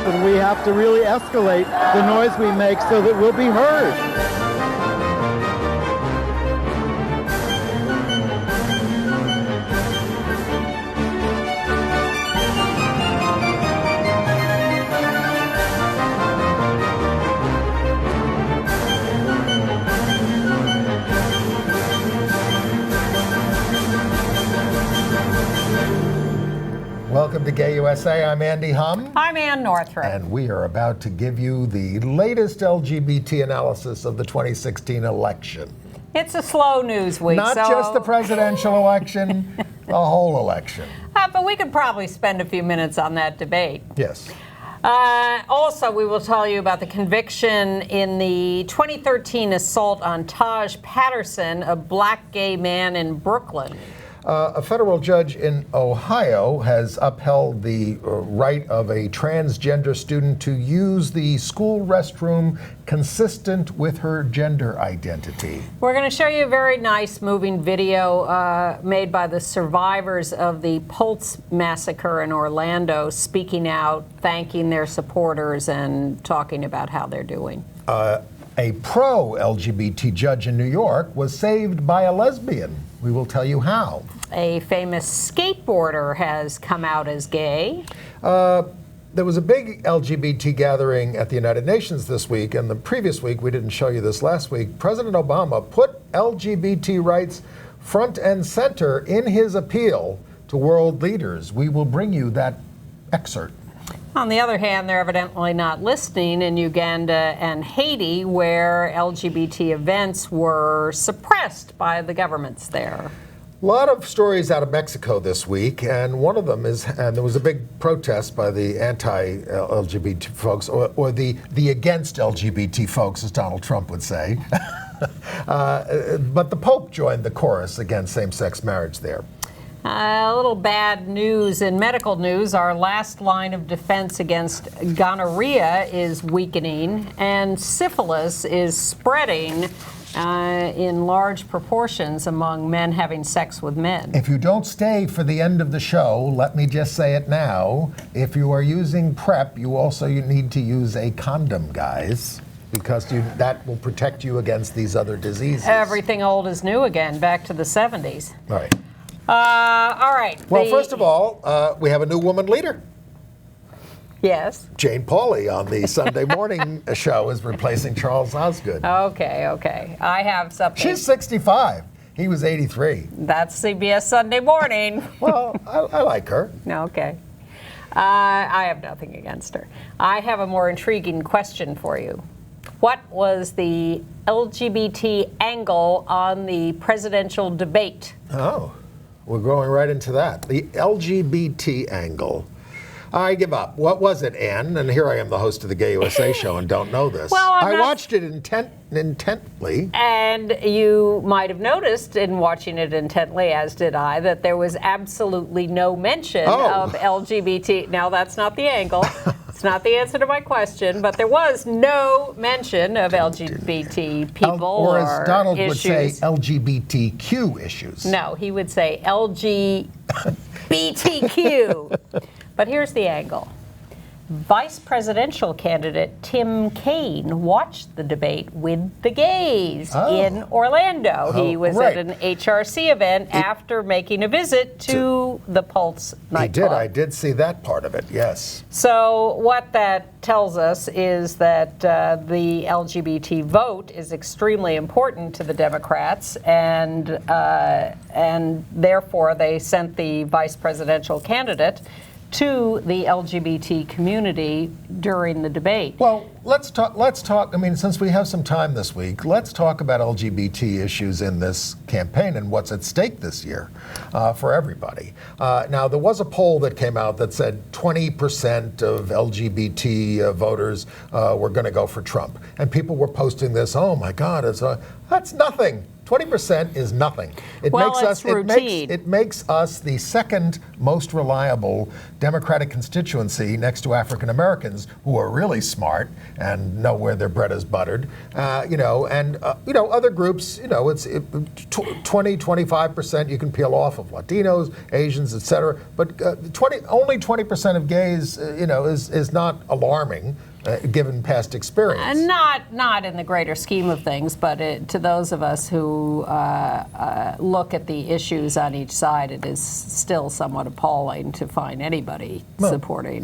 and we have to really escalate the noise we make so that we'll be heard. Welcome to Gay USA. I'm Andy Humm. I'm Ann Northrop. And we are about to give you the latest LGBT analysis of the 2016 election. It's a slow news week. Not just the presidential election, the whole election. But we could probably spend a few minutes on that debate. Yes. Also, we will tell you about the conviction in the 2013 assault on Taj Patterson, a black gay man in Brooklyn. A federal judge in Ohio has upheld the right of a transgender student to use the school restroom consistent with her gender identity. We're going to show you a very nice moving video made by the survivors of the Pulse massacre in Orlando, speaking out, thanking their supporters, and talking about how they're doing. A pro-LGBT judge in New York was saved by a lesbian. We will tell you how. A famous skateboarder has come out as gay. There was a big LGBT gathering at the United Nations this week, and the previous week, we didn't show you this last week, President Obama put LGBT rights front and center in his appeal to world leaders. We will bring you that excerpt. On the other hand, they're evidently not listening in Uganda and Haiti, where LGBT events were suppressed by the governments there. A lot of stories out of Mexico this week, and one of them is, and there was a big protest by the anti-LGBT folks, or the against LGBT folks, as Donald Trump would say. But the Pope joined the chorus against same-sex marriage there. A little bad news in medical news. Our last line of defense against gonorrhea is weakening, and syphilis is spreading in large proportions among men having sex with men. If you don't stay for the end of the show, let me just say it now. If you are using PrEP, you need to use a condom, guys, because that will protect you against these other diseases. Everything old is new again, back to the 70s. All right. All right. Well, first of all, we have a new woman leader. Yes. Jane Pauley on the Sunday morning show is replacing Charles Osgood. Okay. I have something. She's 65. He was 83. That's CBS Sunday Morning. Well, I like her. Okay. I have nothing against her. I have a more intriguing question for you. What was the LGBT angle on the presidential debate? Oh, we're going right into that. The LGBT angle. I give up. What was it, Ann? And here I am, the host of the Gay USA show, and don't know this. Well, I watched it intently. And you might have noticed in watching it intently, as did I, that there was absolutely no mention of LGBT. Now, that's not the angle. It's not the answer to my question, but there was no mention of LGBT people or as Donald issues. would say, LGBTQ issues. No, he would say LGBTQ. But here's the angle. Vice presidential candidate Tim Kaine watched the debate with the gays in Orlando. He was at an HRC event after making a visit to the Pulse nightclub. I did see that part of it, yes. So what that tells us is that the LGBT vote is extremely important to the Democrats, and therefore they sent the vice presidential candidate to the LGBT community during the debate. Well, let's talk, I mean, since we have some time this week, let's talk about LGBT issues in this campaign and what's at stake this year for everybody. Now, there was a poll that came out that said 20% of LGBT voters were going to go for Trump. And people were posting this, oh my God, that's nothing. 20% is nothing. It Well, makes it's us routine. it makes us the second most reliable Democratic constituency next to African Americans, who are really smart and know where their bread is buttered. Other groups, it's 20, 25% you can peel off of Latinos, Asians, etc. But only 20% of gays, is not alarming. Given past experience. Not in the greater scheme of things, but to those of us who look at the issues on each side, it is still somewhat appalling to find anybody supporting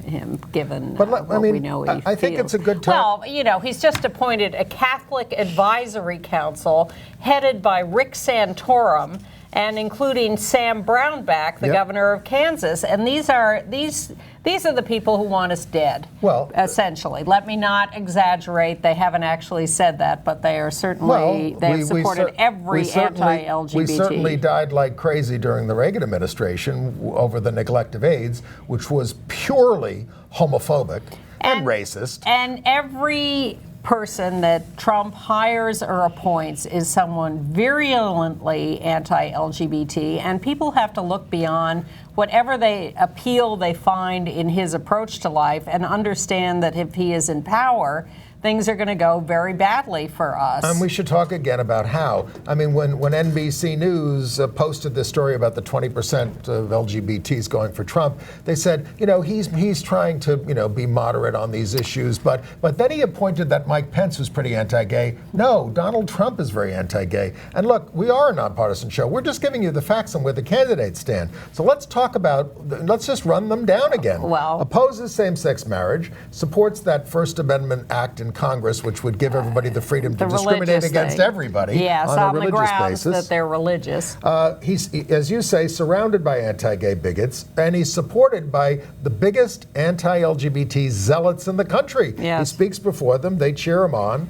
him, given what we know he I think it's a good time. Well, he's just appointed a Catholic Advisory Council headed by Rick Santorum, and including Sam Brownback, the governor of Kansas, and these are the people who want us dead. Well, essentially, let me not exaggerate. They haven't actually said that, but they are certainly they have supported every anti-LGBT. We certainly died like crazy during the Reagan administration over the neglect of AIDS, which was purely homophobic and racist. And every person that Trump hires or appoints is someone virulently anti-LGBT, and people have to look beyond whatever appeal they find in his approach to life and understand that if he is in power, things are going to go very badly for us. And we should talk again about how. I mean, when NBC News posted this story about the 20% of LGBTs going for Trump, they said, he's trying to, be moderate on these issues. But then he appointed that Mike Pence, who's pretty anti-gay. No, Donald Trump is very anti-gay. And look, we are a nonpartisan show. We're just giving you the facts on where the candidates stand. So let's just run them down again. Well, opposes same-sex marriage, supports that First Amendment Act in Congress, which would give everybody the freedom to discriminate against everybody on a religious basis. That they're religious. He's, as you say, surrounded by anti-gay bigots, and he's supported by the biggest anti-LGBT zealots in the country. Yes. He speaks before them; they cheer him on.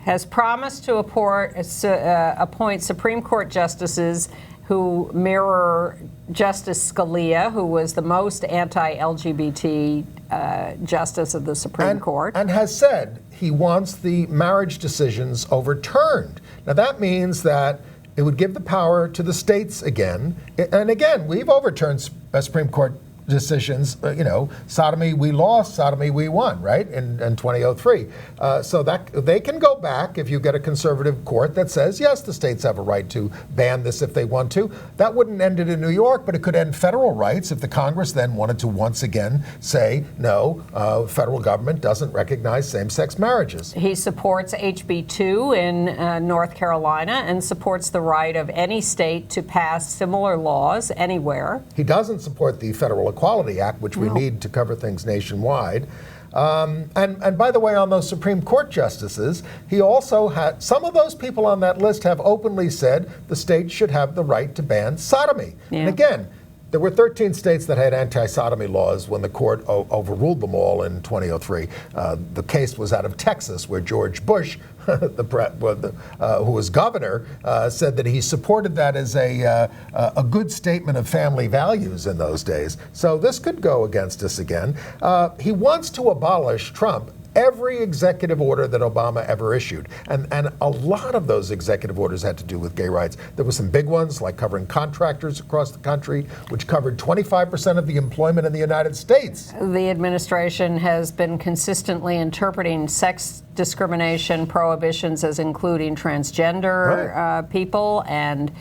Has promised to appoint Supreme Court justices who mirror Justice Scalia, who was the most anti-LGBT justice of the Supreme Court. And has said he wants the marriage decisions overturned. Now that means that it would give the power to the states again. And again, we've overturned Supreme Court decisions, sodomy we lost, sodomy we won, right, in 2003. So that they can go back if you get a conservative court that says, yes, the states have a right to ban this if they want to. That wouldn't end it in New York, but it could end federal rights if the Congress then wanted to once again say, no, federal government doesn't recognize same-sex marriages. He supports HB 2 in North Carolina and supports the right of any state to pass similar laws anywhere. He doesn't support the Federal Equality Act, which we need to cover things nationwide. And by the way, on those Supreme Court justices, he also had, some of those people on that list have openly said the states should have the right to ban sodomy. Yeah. And again, there were 13 states that had anti-sodomy laws when the court overruled them all in 2003. The case was out of Texas, where George Bush, who was governor, said that he supported that as a good statement of family values in those days. So this could go against us again. He wants to abolish Trump every executive order that Obama ever issued. And a lot of those executive orders had to do with gay rights. There were some big ones, like covering contractors across the country, which covered 25% of the employment in the United States. The administration has been consistently interpreting sex discrimination prohibitions as including transgender people and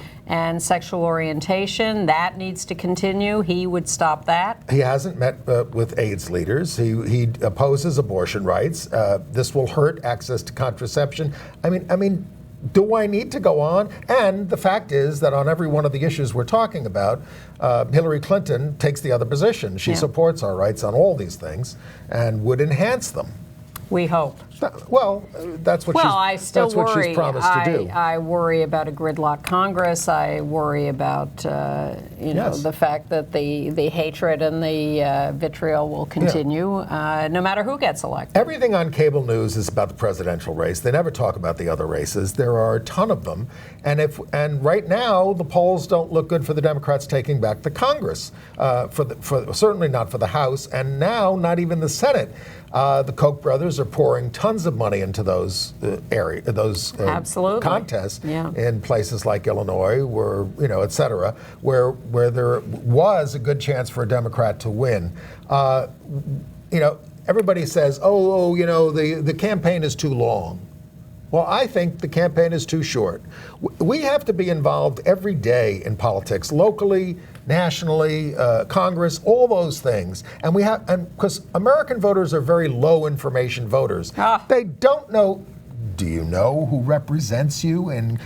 sexual orientation. That needs to continue. He would stop that. He hasn't met with AIDS leaders. He opposes abortion rights. This will hurt access to contraception. I mean, do I need to go on? And the fact is that on every one of the issues we're talking about, Hillary Clinton takes the other position. She supports our rights on all these things and would enhance them. We hope. Well, that's what she's promised to do. I worry about a gridlock Congress. I worry about the fact that the hatred and the vitriol will continue no matter who gets elected. Everything on cable news is about the presidential race. They never talk about the other races. There are a ton of them, and right now the polls don't look good for the Democrats taking back the Congress. For certainly not for the House, and now not even the Senate. The Koch brothers are pouring tons of money into those Absolutely. contests Yeah. in places like Illinois, where et cetera, where there was a good chance for a Democrat to win. Everybody says, the campaign is too long. Well, I think the campaign is too short. We have to be involved every day in politics, locally, nationally, Congress, all those things. And because American voters are very low information voters. They don't know. Do you know who represents you in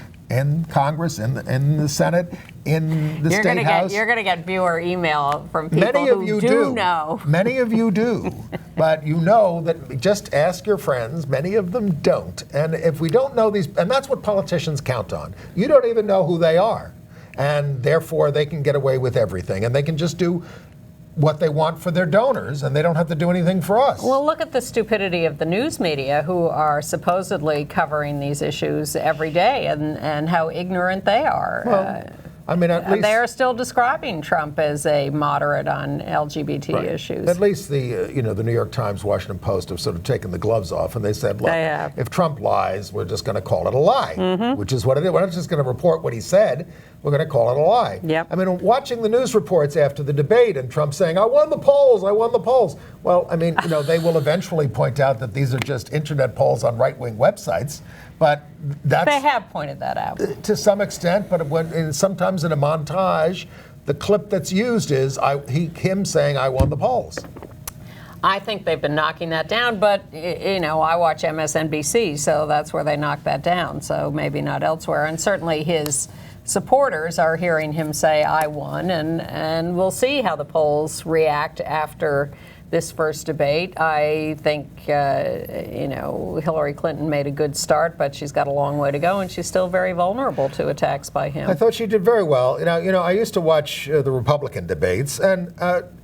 Congress, in the Senate, in the State House? You're going to get viewer email from people Many of you do know. Many of you do. But you know that, just ask your friends, many of them don't. And if we don't know these, and that's what politicians count on. You don't even know who they are. And therefore, they can get away with everything. And they can just do what they want for their donors, and they don't have to do anything for us. Well, look at the stupidity of the news media, who are supposedly covering these issues every day, and how ignorant they are. Well, at least they're still describing Trump as a moderate on LGBT issues. At least the New York Times, Washington Post have sort of taken the gloves off, and they said, look, if Trump lies, we're just going to call it a lie, which is what it is. We're not just going to report what he said. We're going to call it a lie. Yep. Watching the news reports after the debate and Trump saying, I won the polls. Well, they will eventually point out that these are just internet polls on right-wing websites. But they have pointed that out. To some extent, but sometimes in a montage, the clip that's used is him saying, I won the polls. I think they've been knocking that down, but I watch MSNBC, so that's where they knock that down, so maybe not elsewhere. And certainly his supporters are hearing him say, I won, and we'll see how the polls react after this first debate. I think, Hillary Clinton made a good start, but she's got a long way to go, and she's still very vulnerable to attacks by him. I thought she did very well. I used to watch the Republican debates, and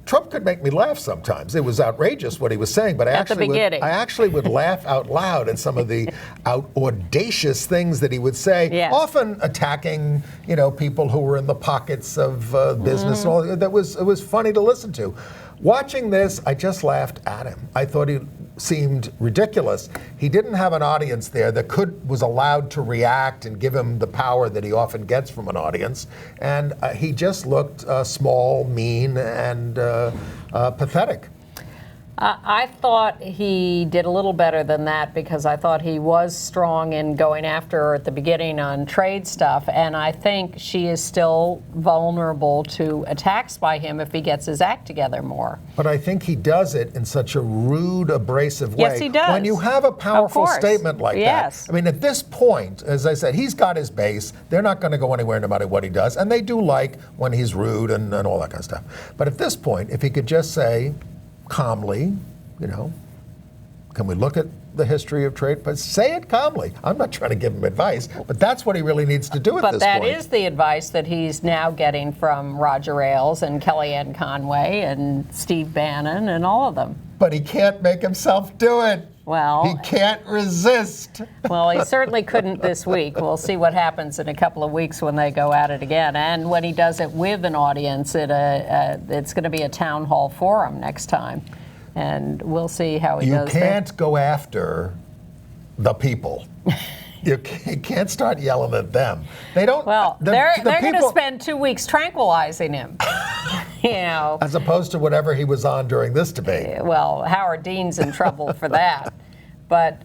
Trump could make me laugh sometimes. It was outrageous what he was saying, but I actually would laugh out loud at some of the audacious things that he would say, often attacking, people who were in the pockets of business and all. It was funny to listen to. Watching this, I just laughed at him. I thought he seemed ridiculous. He didn't have an audience there that was allowed to react and give him the power that he often gets from an audience. And he just looked small, mean, and pathetic. I thought he did a little better than that, because I thought he was strong in going after her at the beginning on trade stuff, and I think she is still vulnerable to attacks by him if he gets his act together more. But I think he does it in such a rude, abrasive way. Yes, he does. When you have a powerful statement like that, at this point, as I said, he's got his base. They're not going to go anywhere no matter what he does, and they do like when he's rude and all that kind of stuff. But at this point, if he could just say, calmly, can we look at the history of trade? But say it calmly. I'm not trying to give him advice, but that's what he really needs to do at this point. But that is the advice that he's now getting from Roger Ailes and Kellyanne Conway and Steve Bannon and all of them. But he can't make himself do it. Well, he can't resist. Well, he certainly couldn't this week. We'll see what happens in a couple of weeks when they go at it again. And when he does it with an audience, it's going to be a town hall forum next time. And we'll see how he does. You can't go after the people. You can't start yelling at them. They don't. Well, they're going to spend 2 weeks tranquilizing him. As opposed to whatever he was on during this debate. Well, Howard Dean's in trouble for that. But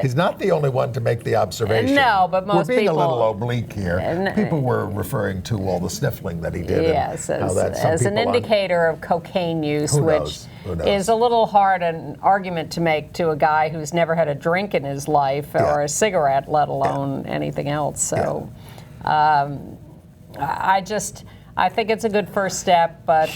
he's not the only one to make the observation. No, but most we're being people, a little oblique here. People were referring to all the sniffling that he did. Yes, as an indicator of cocaine use, which is a little hard an argument to make to a guy who's never had a drink in his life or a cigarette, let alone anything else. So, I think it's a good first step, but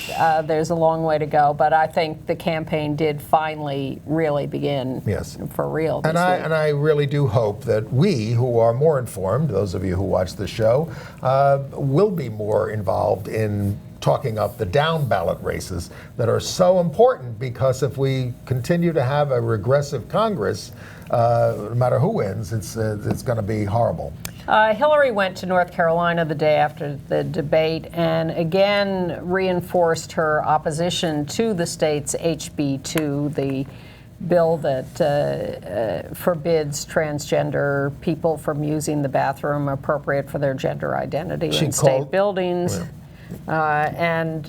there's a long way to go. But I think the campaign did finally really begin for real this week. And I really do hope that we, who are more informed, those of you who watch the show, will be more involved in talking up the down ballot races that are so important, because if we continue to have a regressive Congress, no matter who wins, it's going to be horrible. Hillary went to North Carolina the day after the debate and again reinforced her opposition to the state's HB2, the bill that forbids transgender people from using the bathroom appropriate for their gender identity in state buildings. And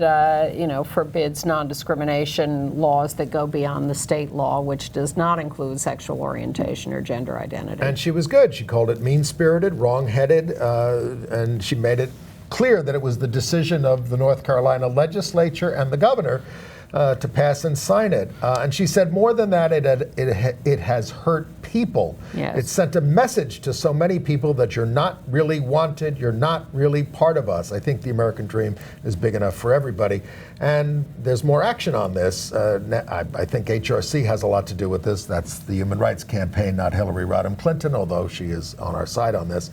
forbids non-discrimination laws that go beyond the state law, which does not include sexual orientation or gender identity. And she was good. She called it mean-spirited, wrong-headed, and she made it clear that it was the decision of the North Carolina legislature and the governor to pass and sign it. And she said more than that, it has hurt people. Yes. It sent a message to so many people that you're not really wanted, you're not really part of us. I think the American dream is big enough for everybody. And there's more action on this. I think HRC has a lot to do with this. That's the Human Rights Campaign, not Hillary Rodham Clinton, although she is on our side on this.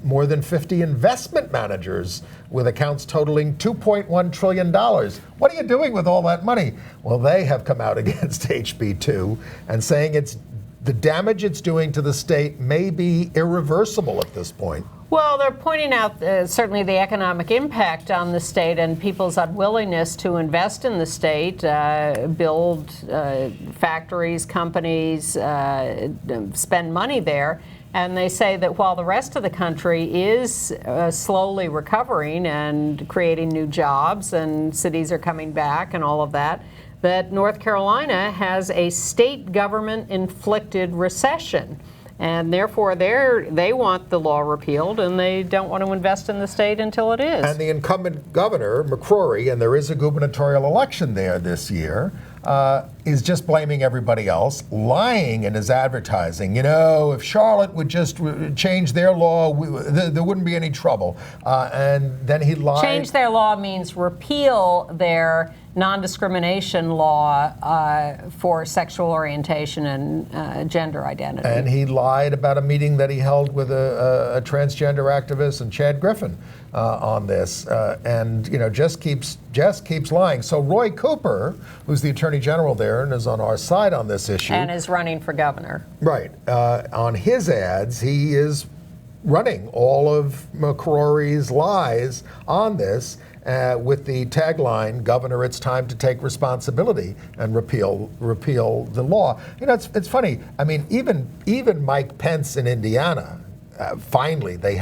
More than 50 investment managers with accounts totaling $2.1 trillion. What are you doing with all that money? Well, they have come out against HB2 and saying the damage it's doing to the state may be irreversible at this point. Well, they're pointing out certainly the economic impact on the state and people's unwillingness to invest in the state, build factories, companies, spend money there. And they say that while the rest of the country is slowly recovering and creating new jobs and cities are coming back and all of that, that North Carolina has a state government-inflicted recession. And therefore, they want the law repealed, and they don't want to invest in the state until it is. And the incumbent governor, McCrory, and there is a gubernatorial election there this year, is just blaming everybody else, lying in his advertising. You know, if Charlotte would just change their law, there wouldn't be any trouble. And then he lied. Change their law means repeal their non-discrimination law for sexual orientation and gender identity. And he lied about a meeting that he held with a transgender activist and Chad Griffin on this, and just keeps lying. So Roy Cooper, who's the Attorney General there and is on our side on this issue, and is running for governor. Right. On his ads, he is running all of McCrory's lies on this. With the tagline, "Governor, it's time to take responsibility and repeal the law." It's funny. I mean, even Mike Pence in Indiana, finally they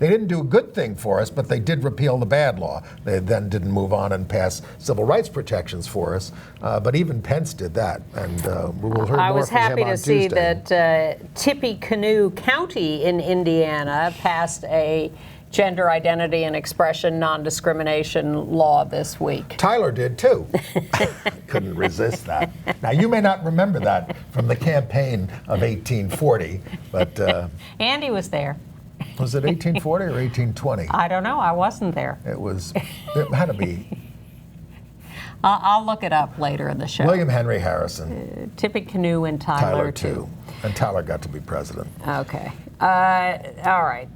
didn't do a good thing for us, but they did repeal the bad law. They then didn't move on and pass civil rights protections for us. But even Pence did that, and we'll hear more from him on Tuesday. I was happy to see that Tippecanoe County in Indiana passed a gender identity and expression non-discrimination law this week. Tyler did too. Couldn't resist that. Now, you may not remember that from the campaign of 1840, but Andy was there. Was it 1840 or 1820? I don't know. I wasn't there. It had to be. I'll look it up later in the show. William Henry Harrison. Tippecanoe and Tyler too. And Tyler got to be president. Okay. All right.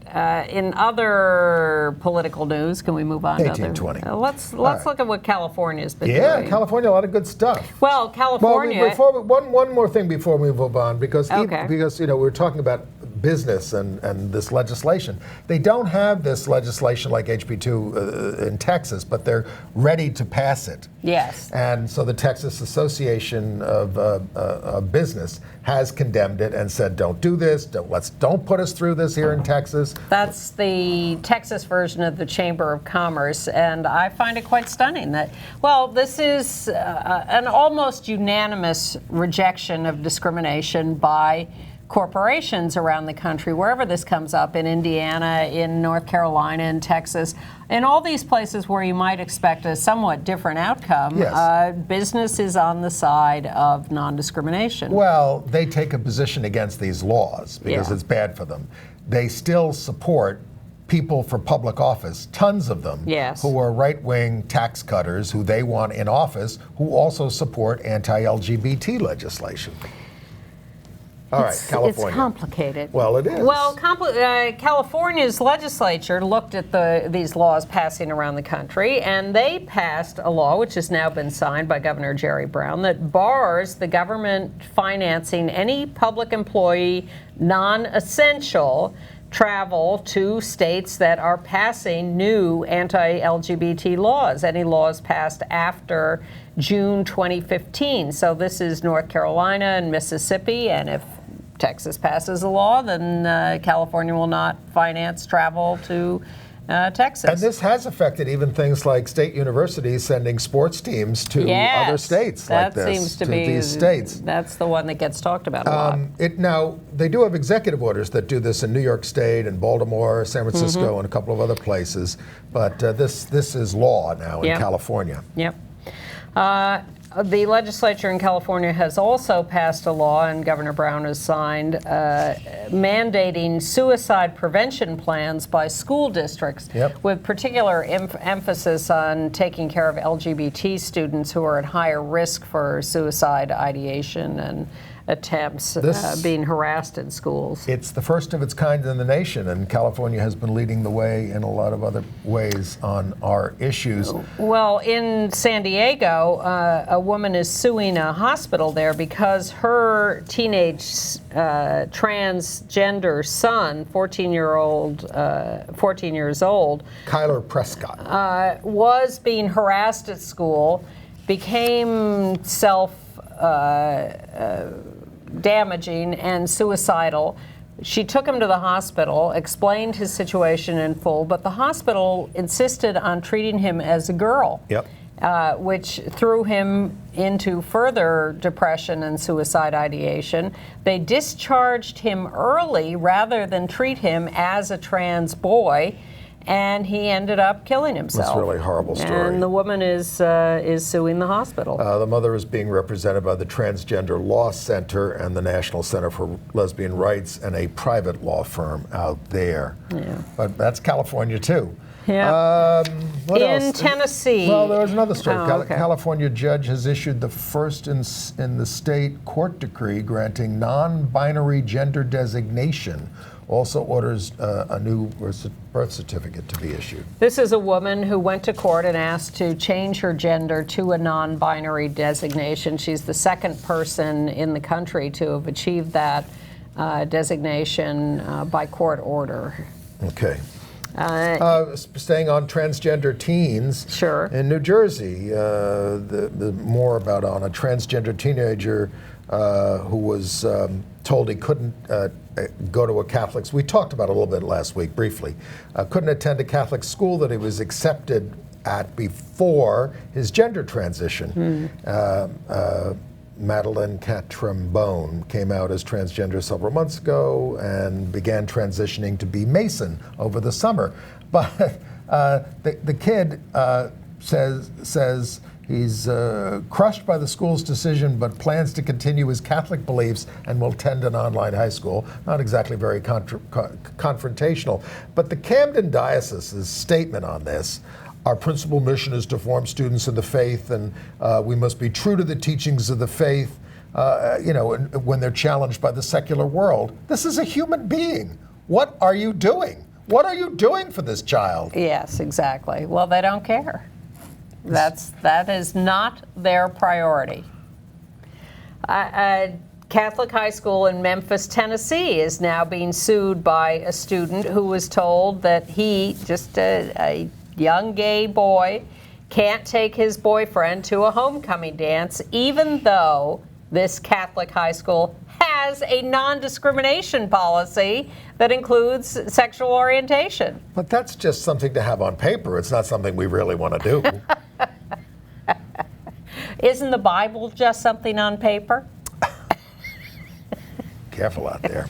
In other political news, can we move on 1820. to other? Let's look at what California's been doing. Yeah, California, a lot of good stuff. Well, California. One more thing before we move on, because we're talking about business and this legislation. They don't have this legislation like HB2 in Texas, but they're ready to pass it. Yes. And so the Texas Association of Business has condemned it and said, don't do this, don't put us through this here in Texas. That's the Texas version of the Chamber of Commerce, and I find it quite stunning that, this is an almost unanimous rejection of discrimination by corporations around the country, wherever this comes up, in Indiana, in North Carolina, in Texas, in all these places where you might expect a somewhat different outcome. Yes. Business is on the side of non-discrimination. Well, they take a position against these laws because it's bad for them. They still support people for public office, tons of them, who are right-wing tax cutters who they want in office, who also support anti-LGBT legislation. All right, California. It's complicated. Well, it is. Well, California's legislature looked at these laws passing around the country, and they passed a law, which has now been signed by Governor Jerry Brown, that bars the government financing any public employee, non-essential, travel to states that are passing new anti-LGBT laws, any laws passed after June 2015. So this is North Carolina and Mississippi, and if Texas passes a law, then California will not finance travel to Texas. And this has affected even things like state universities sending sports teams to other states like this. That seems to be these states. That's the one that gets talked about a lot. Now, they do have executive orders that do this in New York State and Baltimore, San Francisco, and a couple of other places. But this is law now in California. Yep. The legislature in California has also passed a law, and Governor Brown has signed, mandating suicide prevention plans by school districts, with particular emphasis on taking care of LGBT students who are at higher risk for suicide ideation and attempts, being harassed in schools. It's the first of its kind in the nation, and California has been leading the way in a lot of other ways on our issues. Well, in San Diego, a woman is suing a hospital there because her teenage transgender son, 14 years old, Kyler Prescott, was being harassed at school, became damaging and suicidal. She took him to the hospital, explained his situation in full, but the hospital insisted on treating him as a girl, which threw him into further depression and suicide ideation. They discharged him early rather than treat him as a trans boy, and he ended up killing himself. That's a really horrible story. And the woman is suing the hospital. The mother is being represented by the Transgender Law Center and the National Center for Lesbian Rights and a private law firm out there. But that's California too. What else? Tennessee. Well, there was another story. Okay. California judge has issued the first in the state court decree granting non-binary gender designation. Also orders a new birth certificate to be issued. This is a woman who went to court and asked to change her gender to a non-binary designation. She's the second person in the country to have achieved that designation by court order. Okay. Staying on transgender teens. Sure. In New Jersey, the more about on a transgender teenager who was told he couldn't go to a Catholic. We talked about it a little bit last week briefly. Couldn't attend a Catholic school that he was accepted at before his gender transition. Madeline Catrambone came out as transgender several months ago and began transitioning to be Mason over the summer. But the kid says he's crushed by the school's decision, but plans to continue his Catholic beliefs and will attend an online high school. Not exactly very confrontational. But the Camden Diocese's statement on this: our principal mission is to form students in the faith, and we must be true to the teachings of the faith, when they're challenged by the secular world. This is a human being. What are you doing? What are you doing for this child? Yes, exactly. Well, they don't care. That is not their priority. A Catholic high school in Memphis, Tennessee is now being sued by a student who was told that he, just a young gay boy, can't take his boyfriend to a homecoming dance, even though this Catholic high school has a non-discrimination policy that includes sexual orientation. But that's just something to have on paper. It's not something we really want to do. Isn't the Bible just something on paper? Careful out there.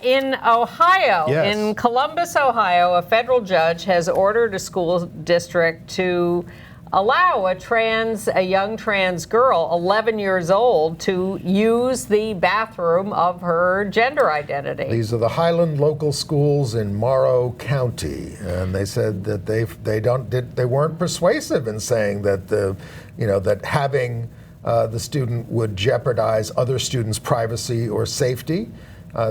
In Ohio, Yes. in Columbus, Ohio, a federal judge has ordered a school district to allow a young trans girl, 11 years old, to use the bathroom of her gender identity. These are the Highland local schools in Morrow County, and they said that they weren't persuasive in saying that that having the student would jeopardize other students' privacy or safety.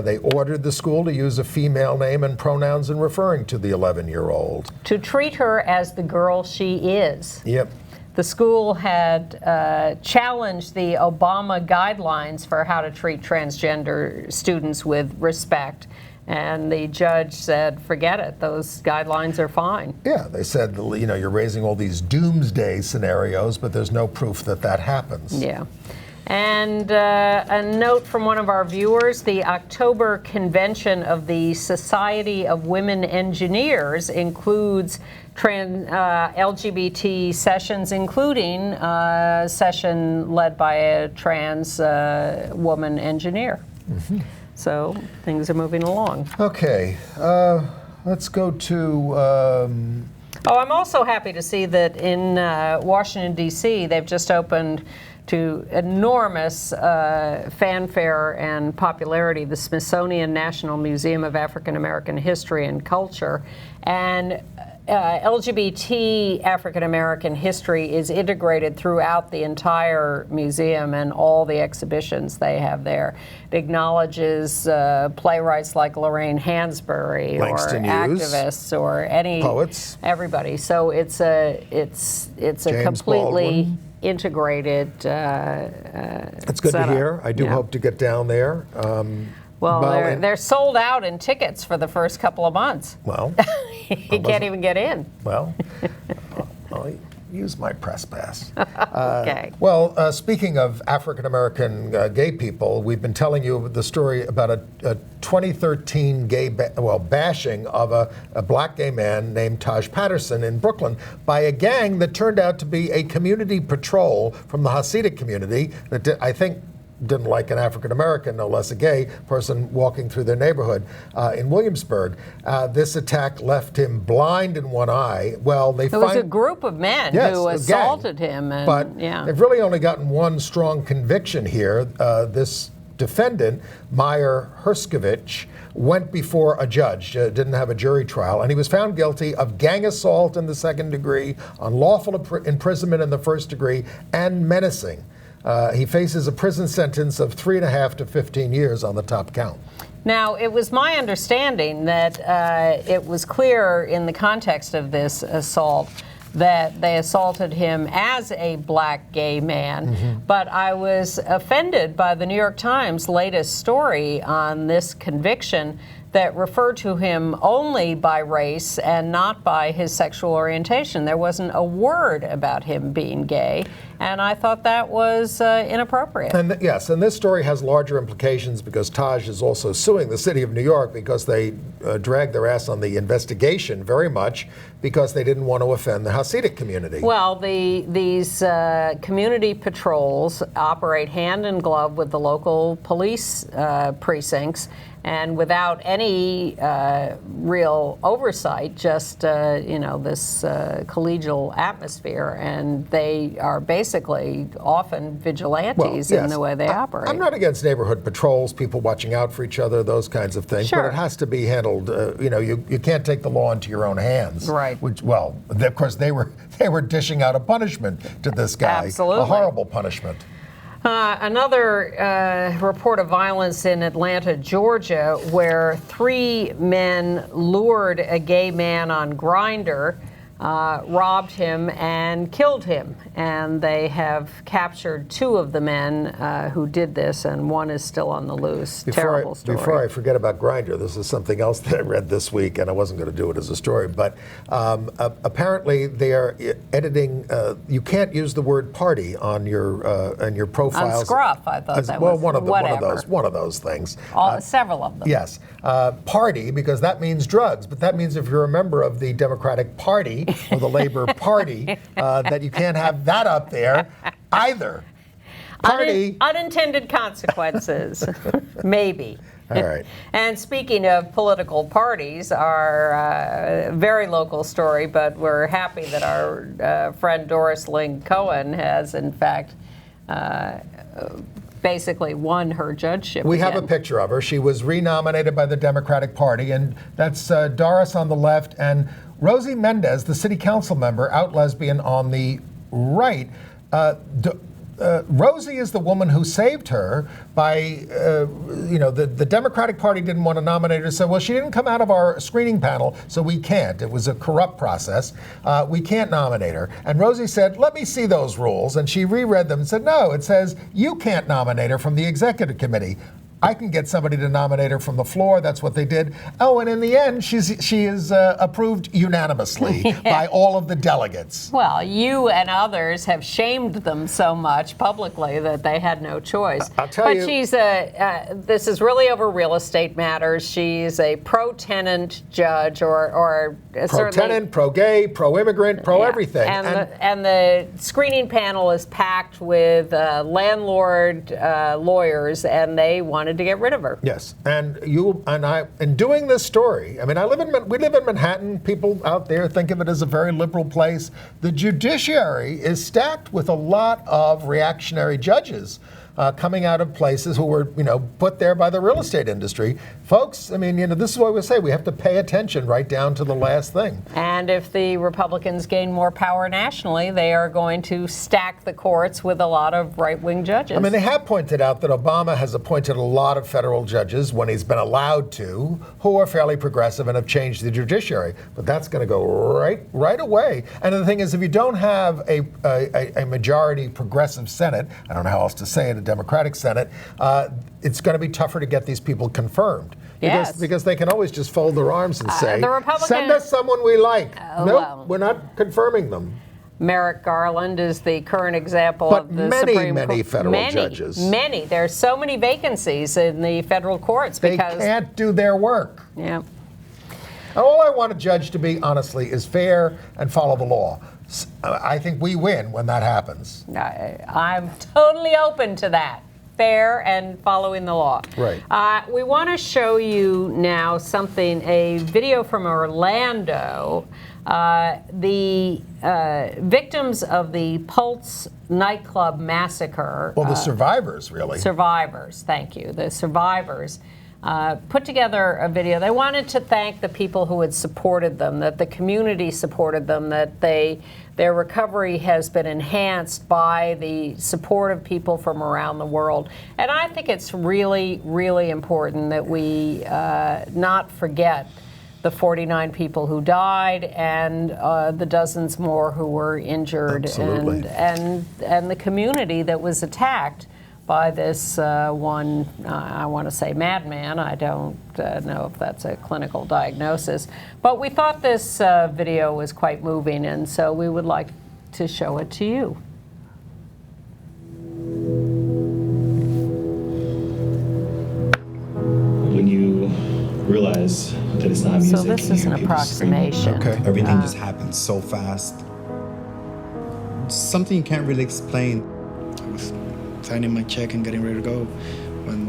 They ordered the school to use a female name and pronouns in referring to the 11-year-old. To treat her as the girl she is. Yep. The school had challenged the Obama guidelines for how to treat transgender students with respect. And the judge said, forget it, those guidelines are fine. Yeah, they said, you know, you're raising all these doomsday scenarios, but there's no proof that that happens. Yeah. And a note from one of our viewers, the October convention of the Society of Women Engineers includes LGBT sessions, including a session led by a trans woman engineer. Mm-hmm. So things are moving along. Okay, let's go to... I'm also happy to see that in Washington, D.C., they've just opened to enormous fanfare and popularity the Smithsonian National Museum of African American History and Culture. And LGBT African American history is integrated throughout the entire museum and all the exhibitions they have there. It acknowledges playwrights like Lorraine Hansberry Langston or Hughes, activists or any poets, everybody. So it's a completely Baldwin. Integrated. It's good to hear. I do hope to get down there. Well, they're sold out in tickets for the first couple of months. Well, you can't even get in. Well, I'll use my press pass. Okay. Well, speaking of African American gay people, we've been telling you the story about a 2013 bashing of a black gay man named Taj Patterson in Brooklyn by a gang that turned out to be a community patrol from the Hasidic community that I think didn't like an African American, no less a gay person walking through their neighborhood in Williamsburg. This attack left him blind in one eye. Well, it was a group of men who assaulted him. And, but they've really only gotten one strong conviction here. This defendant, Meyer Herskovich, went before a judge, didn't have a jury trial, and he was found guilty of gang assault in the second degree, unlawful imprisonment in the first degree, and menacing. He faces a prison sentence of 3.5 to 15 years on the top count. Now, it was my understanding that it was clear in the context of this assault that they assaulted him as a black gay man. Mm-hmm. But I was offended by the New York Times' latest story on this conviction that referred to him only by race and not by his sexual orientation. There wasn't a word about him being gay, and I thought that was inappropriate. And yes, and this story has larger implications because Taj is also suing the city of New York because they dragged their ass on the investigation very much because they didn't want to offend the Hasidic community. Well, these community patrols operate hand in glove with the local police precincts, and without any real oversight, just this collegial atmosphere, and they are basically often vigilantes in the way they operate. I'm not against neighborhood patrols, people watching out for each other, those kinds of things, but it has to be handled. You can't take the law into your own hands. Right. Which, well, of course, they were dishing out a punishment to this guy, Absolutely. A horrible punishment. Another report of violence in Atlanta, Georgia, where 3 men lured a gay man on Grindr, robbed him and killed him. And they have captured 2 of the men who did this, and one is still on the loose. Terrible story. Before I forget about Grindr, this is something else that I read this week, and I wasn't going to do it as a story, but apparently they are editing. You can't use the word "party" on your profiles. On Scruff, I thought that was one of those things. Several of them. Yes, party, because that means drugs, but that means if you're a member of the Democratic Party or the Labor Party, that you can't have that up there either. Party. Unintended consequences, maybe. All right. And speaking of political parties, our very local story, but we're happy that our friend Doris Lynn Cohen has, in fact, basically won her judgeship. We have a picture of her. She was renominated by the Democratic Party, and that's Doris on the left and Rosie Mendez, the city council member, out lesbian, on the right. Rosie is the woman who saved her by, the Democratic Party didn't want to nominate her, so, well, she didn't come out of our screening panel, so we can't. It was a corrupt process. We can't nominate her. And Rosie said, let me see those rules. And she reread them and said, no, it says you can't nominate her from the executive committee. I can get somebody to nominate her from the floor. That's what they did. Oh, and in the end, she is approved unanimously by all of the delegates. Well, you and others have shamed them so much publicly that they had no choice. I'll tell you. But she's this is really over real estate matters. She's a pro-tenant judge or pro-tenant, pro-gay, pro-immigrant, pro-everything. And the screening panel is packed with landlord lawyers, and they wanted to get rid of her. Yes, and you and I, in doing this story, I mean, we live in Manhattan. People out there think of it as a very liberal place. The judiciary is stacked with a lot of reactionary judges coming out of places who were, put there by the real estate industry. Folks, I mean, this is what we say. We have to pay attention right down to the last thing. And if the Republicans gain more power nationally, they are going to stack the courts with a lot of right-wing judges. I mean, they have pointed out that Obama has appointed a lot of federal judges when he's been allowed to, who are fairly progressive and have changed the judiciary. But that's going to go right away. And the thing is, if you don't have a majority progressive Senate, I don't know how else to say it, Democratic Senate, it's going to be tougher to get these people confirmed. Because they can always just fold their arms and say, send us someone we like. Nope, we're not confirming them. Merrick Garland is the current example of the Supreme Court. Many federal judges. Many. There's so many vacancies in the federal courts because they can't do their work. Yeah. All I want a judge to be, honestly, is fair and follow the law. I think we win when that happens. I'm totally open to that. Fair and following the law. Right. We want to show you now a video from Orlando. The victims of the Pulse nightclub massacre. Well, the survivors, really. Survivors, thank you. The survivors put together a video. They wanted to thank the people who had supported them, that the community supported them, that their recovery has been enhanced by the support of people from around the world. And I think it's really, really important that we not forget the 49 people who died and the dozens more who were injured. Absolutely. And the community that was attacked by this one, I want to say madman. I don't know if that's a clinical diagnosis. But we thought this video was quite moving, and so we would like to show it to you. When you realize that it's not music. So this is an approximation. Okay. Everything just happens so fast. Something you can't really explain. I was signing my check and getting ready to go when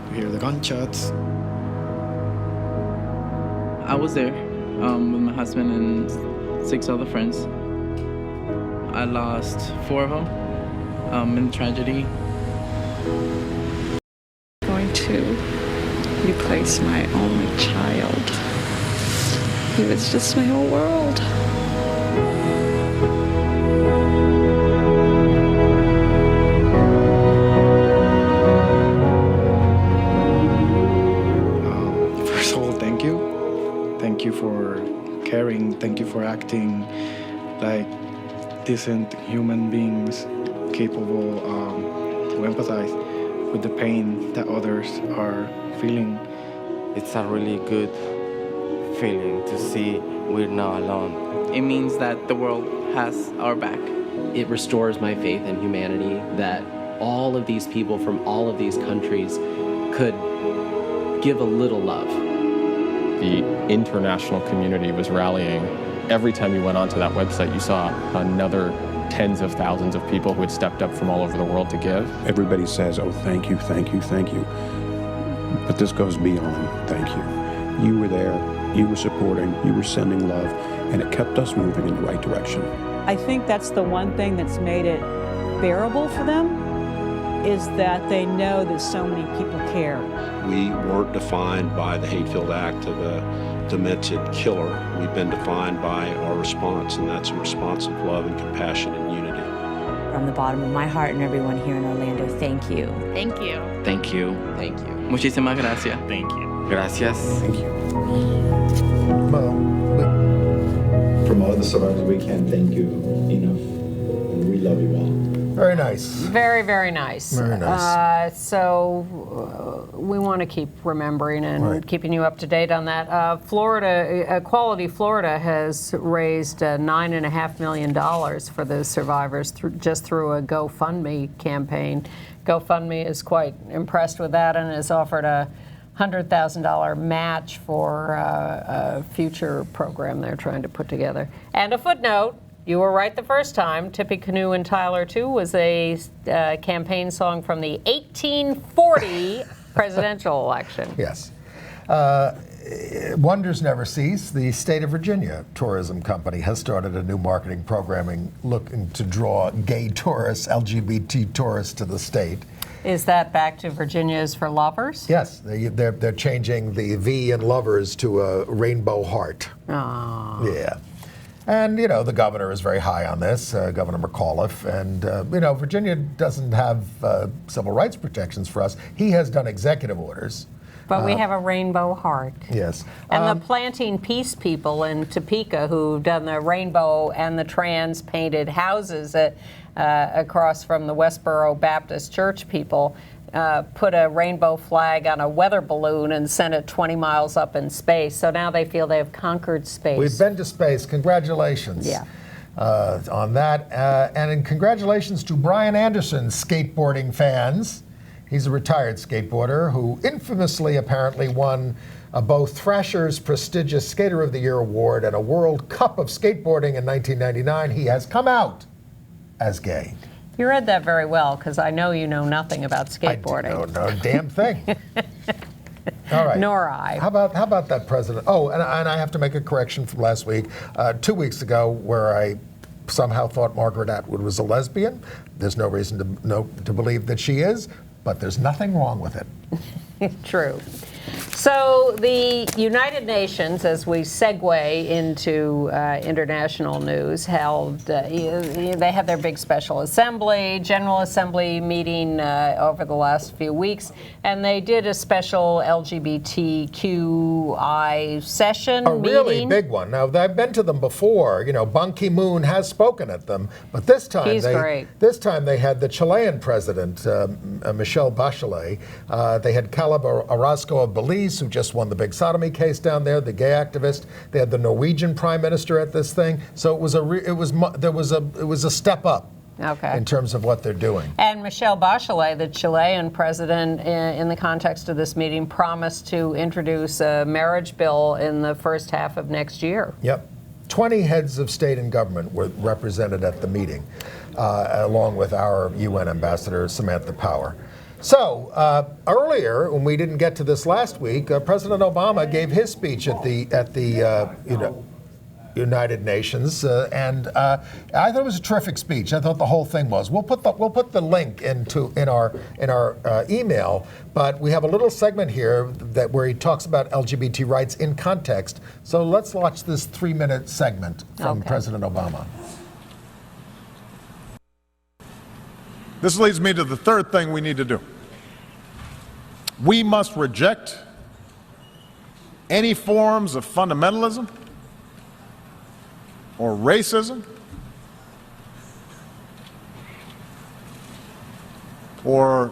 you hear the gunshots. I was there with my husband and 6 other friends. I lost 4 of them in tragedy. Going to replace my only child. He was just my whole world. First of all, thank you. Thank you for caring. Thank you for acting like decent human beings capable to empathize with the pain that others are feeling. It's a really good feeling to see we're not alone. It means that the world has our back. It restores my faith in humanity that all of these people from all of these countries could give a little love. The international community was rallying. Every time you went onto that website, you saw another tens of thousands of people who had stepped up from all over the world to give. Everybody says, oh, thank you, thank you, thank you. But this goes beyond thank you. You were there, you were supporting, you were sending love, and it kept us moving in the right direction. I think that's the one thing that's made it bearable for them, is that they know that so many people care. We weren't defined by the hate-filled act of a demented killer. We've been defined by our response, and that's a response of love and compassion and unity. From the bottom of my heart and everyone here in Orlando, thank you. Thank you. Thank you. Thank you. Muchísimas gracias. Thank you. Gracias. Thank you. From all the survivors, we can't thank you enough. And we love you all. Very nice. Very, very nice. Very nice. So we want to keep remembering and Right. keeping you up to date on that. Equality Florida has raised $9.5 million for the survivors just through a GoFundMe campaign. GoFundMe is quite impressed with that and has offered a $100,000 match for a future program they're trying to put together. And a footnote. You were right the first time. Tippecanoe and Tyler, too, was a campaign song from the 1840 presidential election. Yes. Wonders never cease. The State of Virginia Tourism Company has started a new marketing programming looking to draw gay tourists, LGBT tourists to the state. Is that back to Virginia's for Lovers? Yes, they're changing the V in lovers to a rainbow heart. Oh. Yeah. And, you know, the governor is very high on this, Governor McAuliffe. And, you know, Virginia doesn't have civil rights protections for us. He has done executive orders. But we have a rainbow heart. Yes. And the Planting Peace people in Topeka who've done the rainbow and the trans painted houses across from the Westboro Baptist Church people put a rainbow flag on a weather balloon and sent it 20 miles up in space. So now they feel they have conquered space. We've been to space. Congratulations. Yeah. On that. And congratulations to Brian Anderson, skateboarding fans. He's a retired skateboarder who infamously apparently won both Thrasher's prestigious Skater of the Year award and a World Cup of Skateboarding in 1999. He has come out as gay. You read that very well, because I know you know nothing about skateboarding. I don't know a damn thing. All right. Nor I. How about that president? Oh, and I have to make a correction from last week. 2 weeks ago, where I somehow thought Margaret Atwood was a lesbian. There's no reason to believe that she is, but there's nothing wrong with it. True. So the United Nations, as we segue into international news, they had their big special assembly, General Assembly meeting over the last few weeks, and they did a special LGBTQI session meeting. A really big one. Now, I've been to them before. You know, Ban Ki-moon has spoken at them, but this time This time they had the Chilean president, Michelle Bachelet. They had Caleb Orozco of Belize, who just won the big sodomy case down there, the gay activist. They had the Norwegian prime minister at this thing. So it was a step up. Okay. In terms of what they're doing. And Michelle Bachelet, the Chilean president, in the context of this meeting, promised to introduce a marriage bill in the first half of next year. Yep. 20 heads of state and government were represented at the meeting, along with our UN ambassador, Samantha Power. So, earlier, when we didn't get to this last week, President Obama gave his speech at the United Nations, and I thought it was a terrific speech. I thought the whole thing was. We'll put the link in our email, but we have a little segment here where he talks about LGBT rights in context. So let's watch this 3-minute segment from President Obama. This leads me to the third thing we need to do. We must reject any forms of fundamentalism or racism or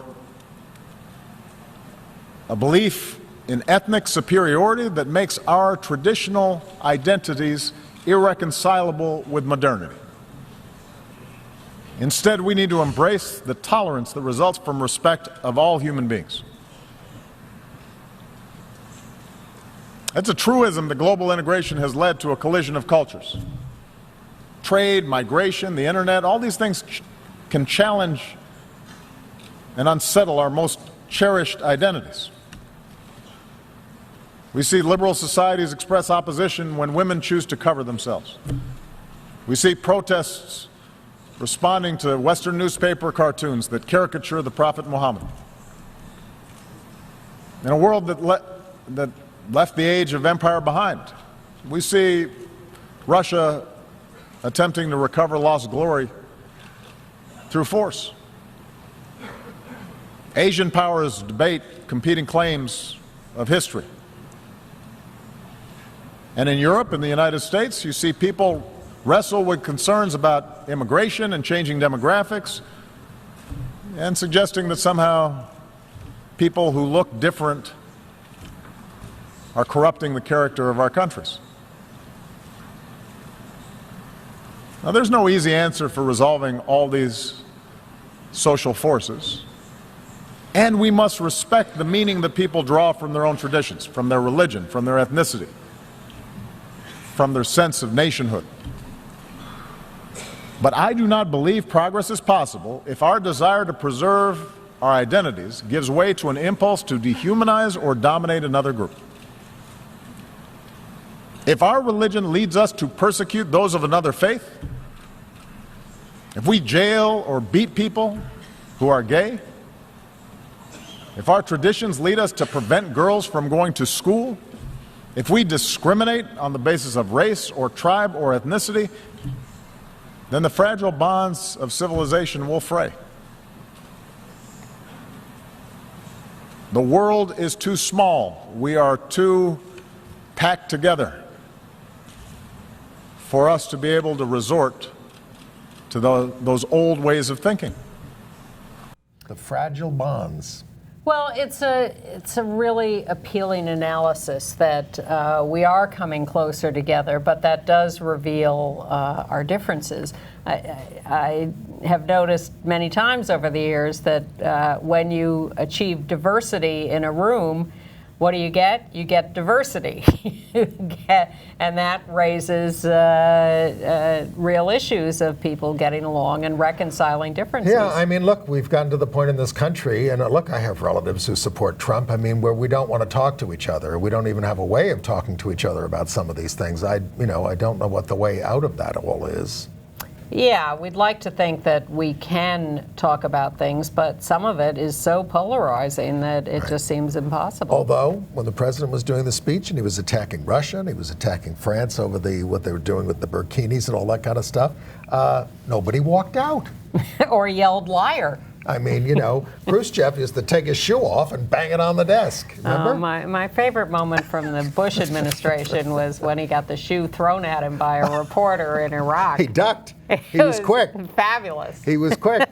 a belief in ethnic superiority that makes our traditional identities irreconcilable with modernity. Instead, we need to embrace the tolerance that results from respect of all human beings. It's a truism that global integration has led to a collision of cultures. Trade, migration, the internet, all these things can challenge and unsettle our most cherished identities. We see liberal societies express opposition when women choose to cover themselves. We see protests responding to Western newspaper cartoons that caricature the Prophet Muhammad. In a world that left the age of empire behind, we see Russia attempting to recover lost glory through force. Asian powers debate competing claims of history. And in Europe and the United States, you see people wrestle with concerns about immigration and changing demographics, and suggesting that somehow people who look different are corrupting the character of our countries. Now, there's no easy answer for resolving all these social forces, and we must respect the meaning that people draw from their own traditions, from their religion, from their ethnicity, from their sense of nationhood. But I do not believe progress is possible if our desire to preserve our identities gives way to an impulse to dehumanize or dominate another group. If our religion leads us to persecute those of another faith, if we jail or beat people who are gay, if our traditions lead us to prevent girls from going to school, if we discriminate on the basis of race or tribe or ethnicity, then the fragile bonds of civilization will fray. The world is too small. We are too packed together for us to be able to resort to those old ways of thinking. The fragile bonds. Well, it's a really appealing analysis that we are coming closer together, but that does reveal our differences. I have noticed many times over the years that when you achieve diversity in a room, what do you get? You get diversity. And that raises real issues of people getting along and reconciling differences. Yeah, I mean, look, we've gotten to the point in this country, and look, I have relatives who support Trump, I mean, where we don't want to talk to each other. We don't even have a way of talking to each other about some of these things. I don't know what the way out of that all is. Yeah, we'd like to think that we can talk about things, but some of it is so polarizing that it just seems impossible. Although, when the president was doing the speech and he was attacking Russia and he was attacking France over what they were doing with the burkinis and all that kind of stuff, nobody walked out. Or yelled liar. I mean, Khrushchev used to take his shoe off and bang it on the desk. Remember? My favorite moment from the Bush administration was when he got the shoe thrown at him by a reporter in Iraq. He ducked. He was quick. Fabulous. He was quick.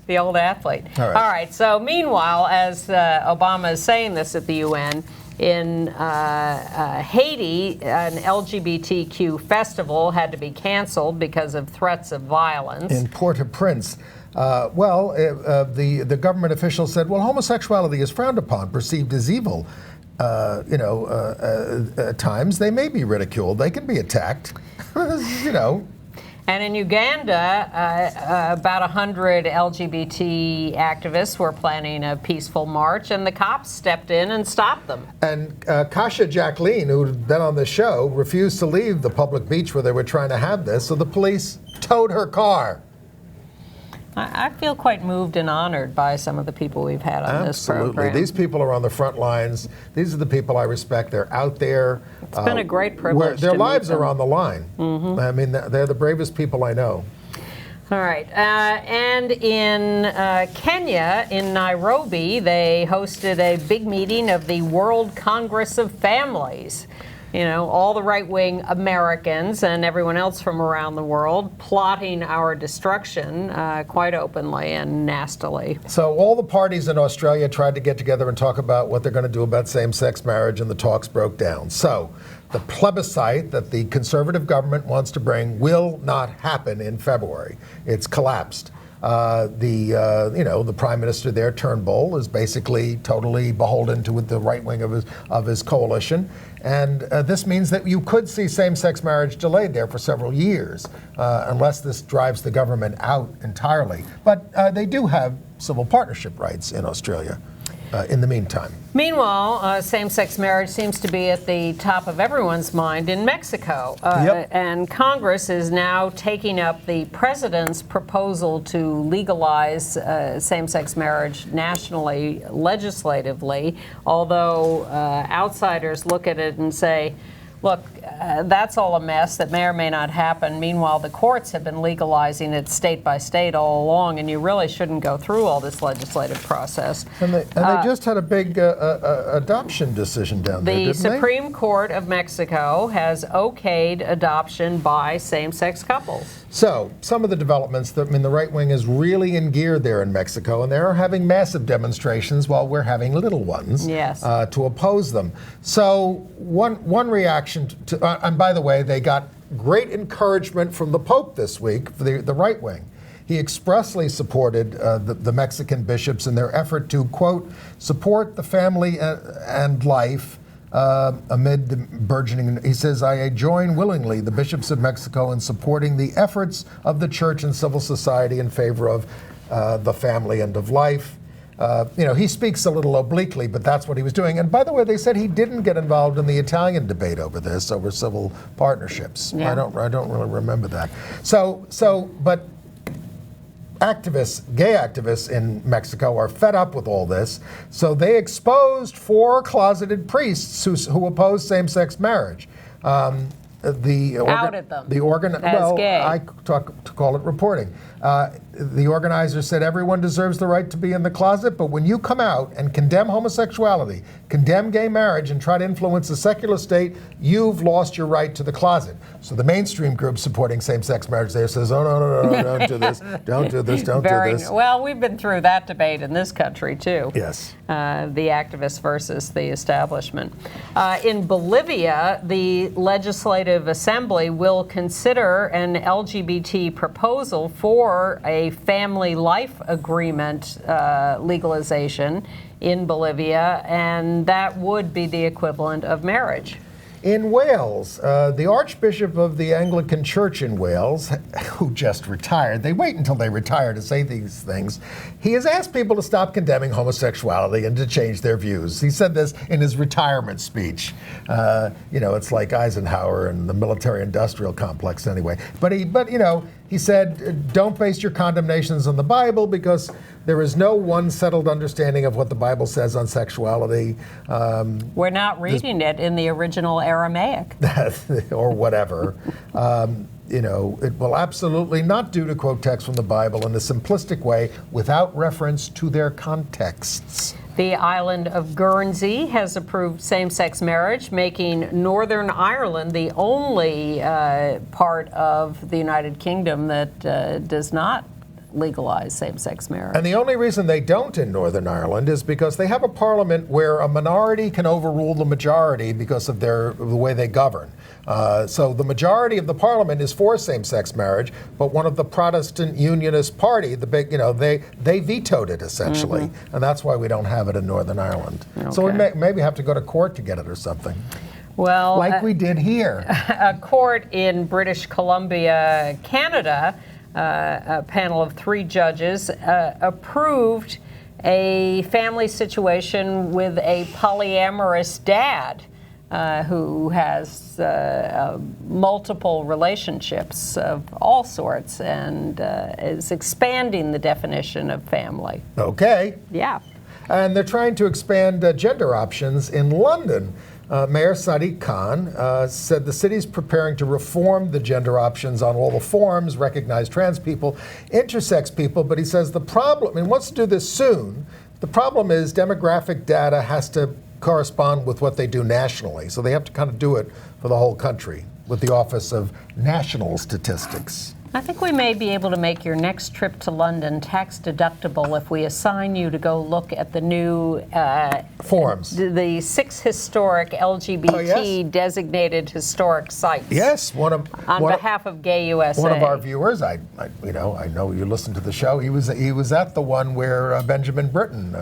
The old athlete. All right. All right. So meanwhile, as Obama is saying this at the UN, in Haiti, an LGBTQ festival had to be canceled because of threats of violence. In Port-au-Prince. The government official said, well, homosexuality is frowned upon, perceived as evil. At times they may be ridiculed. They can be attacked. And in Uganda, about 100 LGBT activists were planning a peaceful march, and the cops stepped in and stopped them. And Kasha Jacqueline, who'd been on the show, refused to leave the public beach where they were trying to have this, so the police towed her car. I feel quite moved and honored by some of the people we've had on this program. Absolutely. These people are on the front lines. These are the people I respect. They're out there. It's been a great privilege. Their lives are on the line. Mm-hmm. I mean, they're the bravest people I know. All right. And in Kenya, in Nairobi, they hosted a big meeting of the World Congress of Families. All the right-wing Americans and everyone else from around the world plotting our destruction quite openly and nastily. So all the parties in Australia tried to get together and talk about what they're going to do about same-sex marriage, and the talks broke down. So the plebiscite that the Conservative government wants to bring will not happen in February. It's collapsed. The Prime Minister there, Turnbull, is basically totally beholden to the right wing of his coalition. And this means that you could see same-sex marriage delayed there for several years, unless this drives the government out entirely. But they do have civil partnership rights in Australia in the meantime. Meanwhile, same-sex marriage seems to be at the top of everyone's mind in Mexico. And Congress is now taking up the president's proposal to legalize same-sex marriage nationally, legislatively, although outsiders look at it and say, look, that's all a mess that may or may not happen. Meanwhile, the courts have been legalizing it state by state all along, and you really shouldn't go through all this legislative process. And they just had a big adoption decision down there, didn't they? The Supreme Court of Mexico has okayed adoption by same-sex couples. So, some of the developments, the right wing is really in gear there in Mexico, and they're having massive demonstrations while we're having little ones to oppose them. So, one reaction to, and by the way, they got great encouragement from the Pope this week, for the right wing. He expressly supported the Mexican bishops in their effort to, quote, support the family and life amid the burgeoning. He says, I join willingly the bishops of Mexico in supporting the efforts of the church and civil society in favor of the family and of life. He speaks a little obliquely, but that's what he was doing. And by the way, they said he didn't get involved in the Italian debate over this, over civil partnerships. Yeah. I don't really remember that. But gay activists in Mexico are fed up with all this, so they exposed 4 closeted priests who oppose same-sex marriage. Outed them as gay. I call it reporting. The organizer said everyone deserves the right to be in the closet, but when you come out and condemn homosexuality, condemn gay marriage, and try to influence the secular state, you've lost your right to the closet. So the mainstream group supporting same-sex marriage there says, oh, no, don't do this, don't do this, don't do this. Well, we've been through that debate in this country, too. Yes. The activists versus the establishment. In Bolivia, the Legislative Assembly will consider an LGBT proposal for a family life agreement legalization in Bolivia, and that would be the equivalent of marriage. In Wales, the Archbishop of the Anglican Church in Wales, who just retired, they wait until they retire to say these things, he has asked people to stop condemning homosexuality and to change their views. He said this in his retirement speech. It's like Eisenhower and the military-industrial complex anyway. He said, don't base your condemnations on the Bible because there is no one settled understanding of what the Bible says on sexuality. We're not reading it in the original Aramaic. Or whatever. It will absolutely not do to quote text from the Bible in a simplistic way without reference to their contexts. The island of Guernsey has approved same-sex marriage, making Northern Ireland the only part of the United Kingdom that does not legalize same-sex marriage. And the only reason they don't in Northern Ireland is because they have a parliament where a minority can overrule the majority because of the way they govern. So the majority of the parliament is for same-sex marriage, but one of the Protestant Unionist Party, they vetoed it essentially, and that's why we don't have it in Northern Ireland. Okay. So we maybe have to go to court to get it or something. Well, like we did here. A court in British Columbia, Canada, a panel of 3 judges approved a family situation with a polyamorous dad who has multiple relationships of all sorts and is expanding the definition of family. Okay. Yeah. And they're trying to expand gender options in London. Mayor Sadiq Khan said the city's preparing to reform the gender options on all the forms, recognize trans people, intersex people, but he says the problem, and wants to do this soon, the problem is demographic data has to correspond with what they do nationally. So they have to kind of do it for the whole country with the Office of National Statistics. I think we may be able to make your next trip to London tax deductible if we assign you to go look at the new forums, the 6 historic LGBT designated historic sites. Yes, on behalf of Gay USA. One of our viewers, I know you listen to the show. He was at the one where Benjamin Britten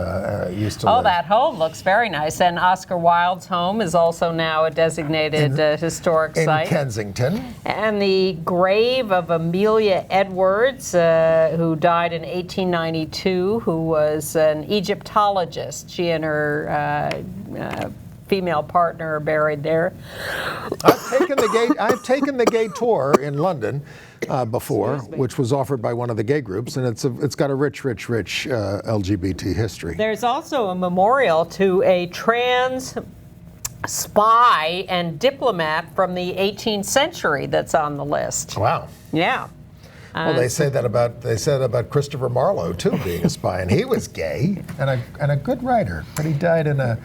used to live. Oh, that home looks very nice, and Oscar Wilde's home is also now a designated historic site in Kensington. And the grave of Amelia Edwards, who died in 1892, who was an Egyptologist. She and her female partner are buried there. I've taken the gay tour in London before, which was offered by one of the gay groups, and it's got a rich LGBT history. There's also a memorial to a trans spy and diplomat from the 18th century that's on the list. Wow. Yeah. Well, they say that about Christopher Marlowe too, being a spy, and he was gay and a good writer, but he died in a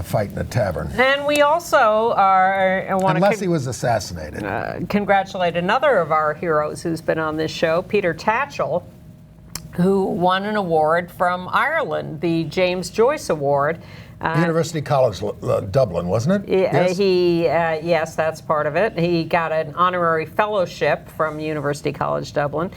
fight in a tavern. And we also unless he was assassinated. Congratulate another of our heroes who's been on this show, Peter Tatchell, who won an award from Ireland, the James Joyce Award. University College Dublin, wasn't it? Yes? Yes, that's part of it. He got an honorary fellowship from University College Dublin.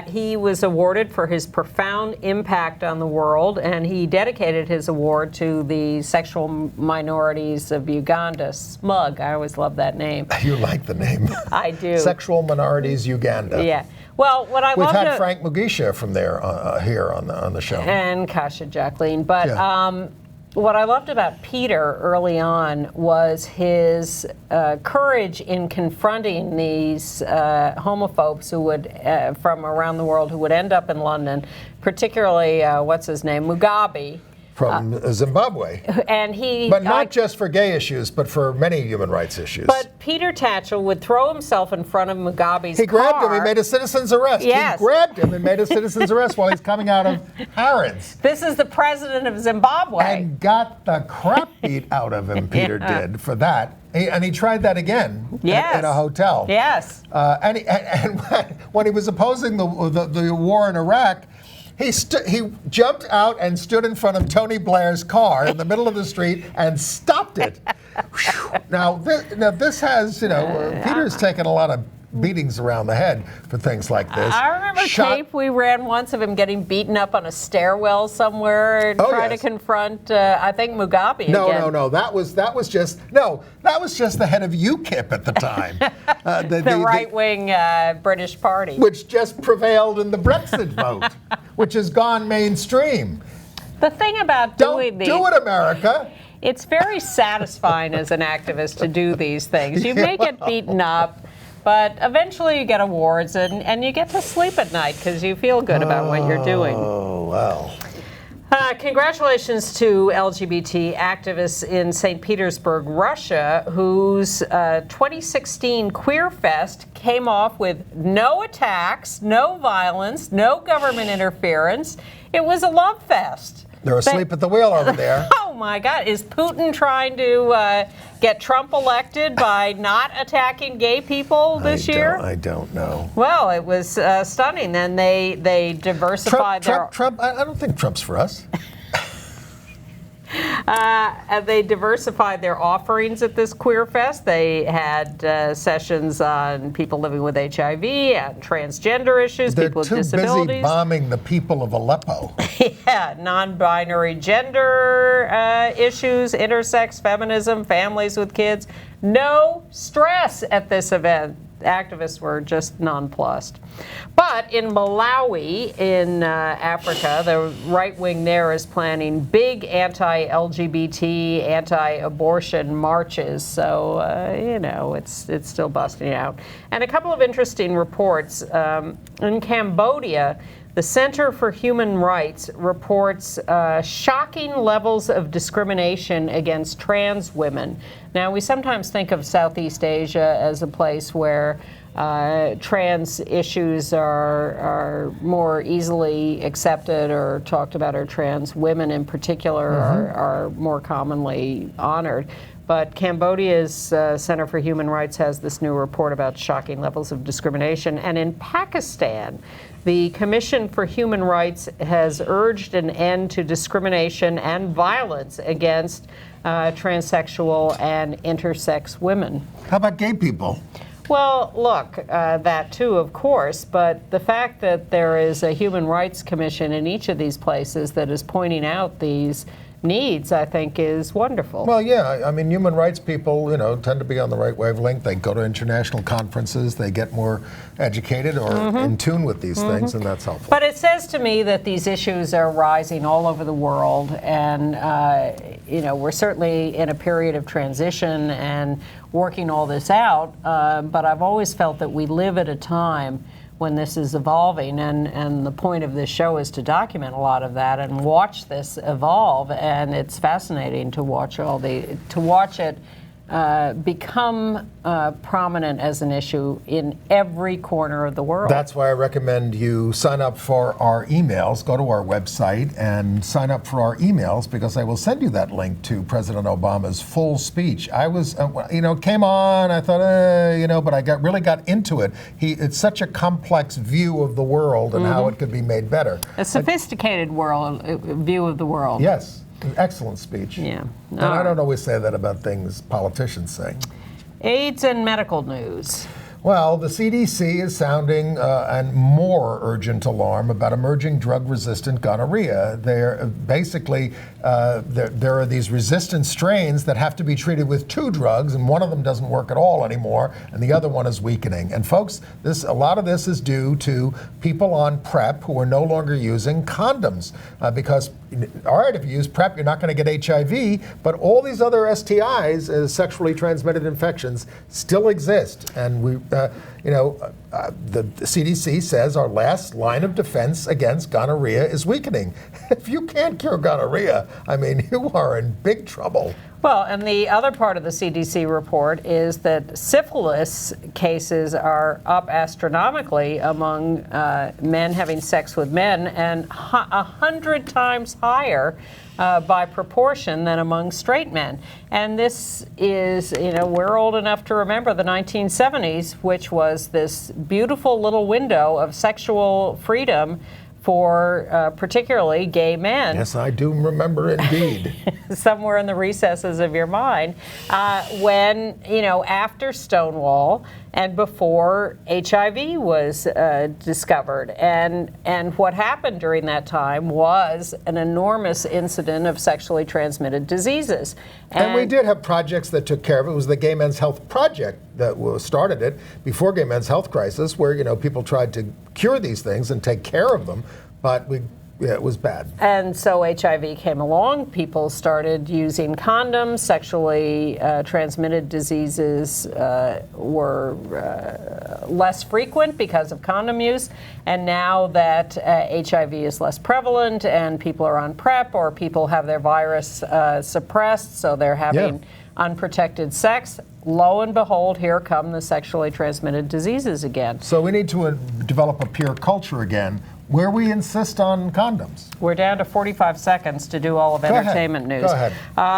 He was awarded for his profound impact on the world, and he dedicated his award to the sexual minorities of Uganda. SMUG, I always love that name. You like the name. I do. Sexual Minorities Uganda. Yeah. Well, what I We've love had Frank Mugisha from there here on the show, and Kasha Jacqueline, but. What I loved about Peter early on was his courage in confronting these homophobes who would, from around the world, who would end up in London, particularly, what's his name, Mugabe. From Zimbabwe. And but not just for gay issues, but for many human rights issues. But Peter Tatchell would throw himself in front of Mugabe's car. He grabbed him. He made a citizen's arrest. Yes. He grabbed him and made a citizen's arrest while he's coming out of Harrods. This is the president of Zimbabwe. And got the crap beat out of him, Peter did, for that. And he tried that again in a hotel. Yes. And when he was opposing the war in Iraq, he jumped out and stood in front of Tony Blair's car in the middle of the street and stopped it. Now this has, Peter's taken a lot of beatings around the head for things like this. I remember tape we ran once of him getting beaten up on a stairwell somewhere and trying to confront, I think, Mugabe again. No. That was just the head of UKIP at the time. the right-wing British party. Which just prevailed in the Brexit vote, which has gone mainstream. The thing about doing these... Don't do it, America. It's very satisfying as an activist to do these things. You may get beaten up, but eventually you get awards and you get to sleep at night because you feel good about what you're doing. Oh, well. Congratulations to LGBT activists in St. Petersburg, Russia, whose 2016 Queer Fest came off with no attacks, no violence, no government interference. It was a love fest. They're asleep at the wheel over there. Oh my God. Is Putin trying to get Trump elected by not attacking gay people this year? I don't know. Well, it was stunning. Then they diversified Trump, I don't think Trump's for us. They diversified their offerings at this Queer Fest. They had sessions on people living with HIV and transgender issues, people with disabilities. They're too busy bombing the people of Aleppo. Yeah, non-binary gender issues, intersex, feminism, families with kids. No stress at this event. Activists were just nonplussed. But in Malawi, in Africa, the right wing there is planning big anti-LGBT, anti-abortion marches. So, it's still busting out. And a couple of interesting reports. In Cambodia, the Center for Human Rights reports shocking levels of discrimination against trans women. Now, we sometimes think of Southeast Asia as a place where trans issues are more easily accepted or talked about, or trans women in particular are more commonly honored. But Cambodia's Center for Human Rights has this new report about shocking levels of discrimination. And in Pakistan, the Commission for Human Rights has urged an end to discrimination and violence against transsexual and intersex women. How about gay people? Well, look, that too, of course, but the fact that there is a Human Rights Commission in each of these places that is pointing out these needs, I think, is wonderful. Well, yeah, I mean, human rights people, tend to be on the right wavelength. They go to international conferences, they get more educated or in tune with these things, and that's helpful. But it says to me that these issues are rising all over the world, and we're certainly in a period of transition and working all this out, but I've always felt that we live at a time when this is evolving, and the point of this show is to document a lot of that and watch this evolve, and it's fascinating to watch it become prominent as an issue in every corner of the world. That's why I recommend you sign up for our emails. Go to our website and sign up for our emails, because I will send you that link to President Obama's full speech. I was, it came on, I thought, but I really got into it. It's such a complex view of the world and how it could be made better. A sophisticated view of the world. Yes. An excellent speech. Yeah. And I don't always say that about things politicians say. AIDS and medical news. Well, the CDC is sounding a more urgent alarm about emerging drug-resistant gonorrhea. There are these resistant strains that have to be treated with 2 drugs, and one of them doesn't work at all anymore, and the other one is weakening. And folks, a lot of this is due to people on PrEP who are no longer using condoms, because, all right, if you use PrEP, you're not going to get HIV, but all these other STIs, sexually transmitted infections, still exist, and the CDC says our last line of defense against gonorrhea is weakening. If you can't cure gonorrhea, you are in big trouble. Well, and the other part of the CDC report is that syphilis cases are up astronomically among men having sex with men, and 100 times higher by proportion than among straight men. And this is, we're old enough to remember the 1970s, which was this beautiful little window of sexual freedom for particularly gay men. Yes, I do remember indeed. Somewhere in the recesses of your mind, when, after Stonewall and before HIV was discovered. And what happened during that time was an enormous incident of sexually transmitted diseases. And we did have projects that took care of it. It was the Gay Men's Health Project that started it before Gay Men's Health Crisis, where people tried to cure these things and take care of them, but it was bad. And so HIV came along. People started using condoms. Sexually transmitted diseases were less frequent because of condom use. And now that HIV is less prevalent and people are on PrEP, or people have their virus suppressed, so they're having unprotected sex, lo and behold, here come the sexually transmitted diseases again. So we need to develop a peer culture again, where we insist on condoms. We're down to 45 seconds to do all of entertainment news. Go ahead.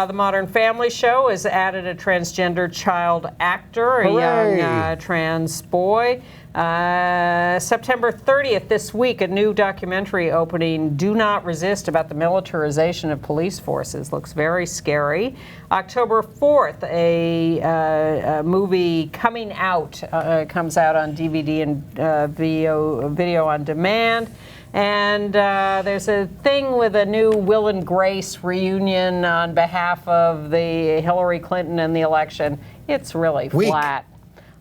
The Modern Family Show has added a transgender child actor, Hooray. a young trans boy. September 30th, this week, a new documentary opening, Do Not Resist, about the militarization of police forces. Looks very scary. October 4th, a movie Coming Out comes out on DVD and video on demand. And there's a thing with a new Will and Grace reunion on behalf of the Hillary Clinton and the election. It's really flat.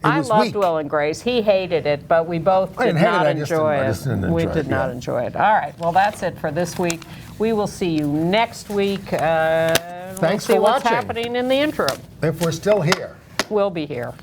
I loved Will and Grace. He hated it, but we both did not enjoy it. We did not enjoy it. All right. Well, that's it for this week. We will see you next week. Thanks we'll see for what's watching. happening in the interim. If we're still here. We'll be here.